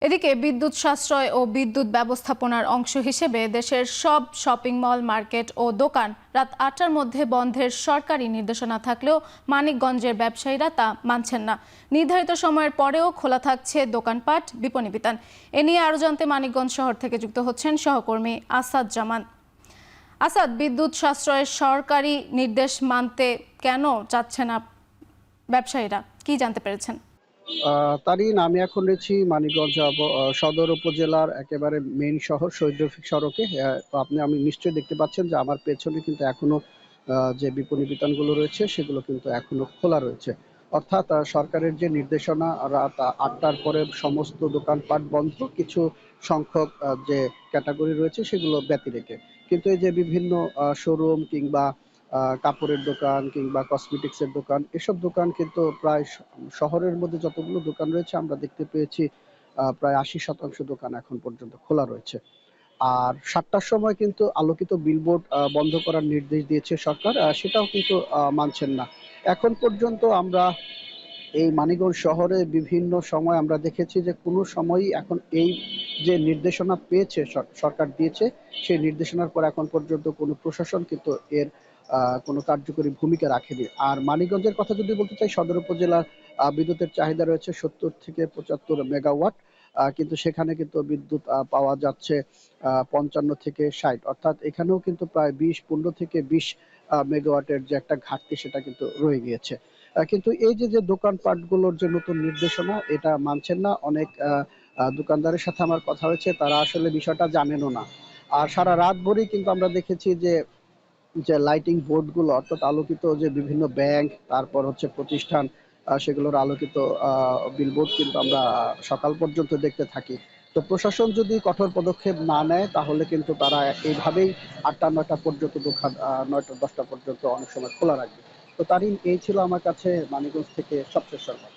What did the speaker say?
এদিকে বিদ্যুৎ সাশ্রয় ও বিদ্যুৎ ব্যবস্থাপনার অংশ হিসেবে দেশের সব শপিং মল, মার্কেট ও দোকান রাত ৮টার মধ্যে বন্ধের সরকারি নির্দেশনা থাকলেও মানিকগঞ্জের ব্যবসায়ীরা তা মানছেন না। নির্ধারিত সময়ের পরেও খোলা থাকছে দোকানপাট, বিপণী বিতান। এ নিয়ে আরও জানতে মানিকগঞ্জ শহর থেকে যুক্ত হচ্ছেন সহকর্মী আসাদ জামান। আসাদ, বিদ্যুৎ সাশ্রয়ের সরকারি নির্দেশ মানতে কেন চাচ্ছে না ব্যবসায়ীরা, কি জানতে পেরেছেন? তারিন, আমি এখন রয়েছি মানিকগঞ্জ সদর উপজেলার একেবারে মেইন শহর শহীদ রফিক সড়কে। তো আমি নিশ্চয়ই দেখতে পাচ্ছেন যে আমার পেছনে কিন্তু এখনো যে বিপণী বিতানগুলো রয়েছে সেগুলো কিন্তু এখনো খোলা রয়েছে। অর্থাৎ সরকারের যে নির্দেশনা রাত ৮টার পরে সমস্ত দোকানপাট বন্ধ, কিছু সংখ্যক যে ক্যাটাগরি রয়েছে সেগুলো ব্যতি রেখে। কিন্তু এই যে বিভিন্ন শোরুম কিংবা কাপড়ের দোকান কিংবা কসমেটিক্সের দোকান, এসব দোকান কিন্তু প্রায় শহরের মধ্যে যতগুলো দোকান রয়েছে আমরা দেখতে পেয়েছি প্রায় ৮০% দোকান এখন পর্যন্ত খোলা রয়েছে। আর ৭টার সময় কিন্তু আলোকিত বিলবোর্ড বন্ধ করার নির্দেশ দিয়েছে সরকার, সেটাও কিন্তু মানছেন না। এখন পর্যন্ত আমরা এই মানিকগঞ্জ শহরে বিভিন্ন সময় আমরা দেখেছি যে কোনো সময়ই এখন এই যে নির্দেশনা পেয়েছে সরকার দিয়েছে, সেই নির্দেশনার পর এখন পর্যন্ত কোনো প্রশাসন কিন্তু এর কোনো কার্যকরী ভূমিকা রাখেনি। আর মানিকগঞ্জের কথা যদি বলতে চাই, সদর উপজেলার বিদ্যুতের চাহিদা রয়েছে ৭০ থেকে ৭৫ মেগাওয়াট। কিন্তু সেখানে কিন্তু বিদ্যুৎ পাওয়া যাচ্ছে ৫৫ থেকে ৬০, অর্থাৎ এখানেও কিন্তু প্রায় ১৫ থেকে ২০ মেগাওয়াটের যে একটা ঘাটতি সেটা কিন্তু রয়ে গিয়েছে। কিন্তু এই যে দোকানপাটগুলোর যে নতুন নির্দেশনা, এটা মানছেন না। অনেক দোকানদারের সাথে আমার কথা হয়েছে, তারা আসলে বিষয়টা জানেনও না। আর সারা রাত ভরেই কিন্তু আমরা দেখেছি যে যে লাইটিং বোর্ডগুলো, অর্থাৎ আলোকিত যে বিভিন্ন ব্যাংক, তারপর হচ্ছে প্রতিষ্ঠান, সেগুলোর আলোকিত বিলবোর্ড কিন্তু আমরা সকাল পর্যন্ত দেখতে থাকি। তো প্রশাসন যদি কঠোর পদক্ষেপ না নেয় তাহলে কিন্তু তারা এইভাবেই ৮টা-৯টা পর্যন্ত দোকান ৯টা-১০টা পর্যন্ত অনেক সময় খোলা রাখবে। তো তারিন, এই ছিল আমার কাছে মানিকগঞ্জ থেকে সবশেষ সংবাদ।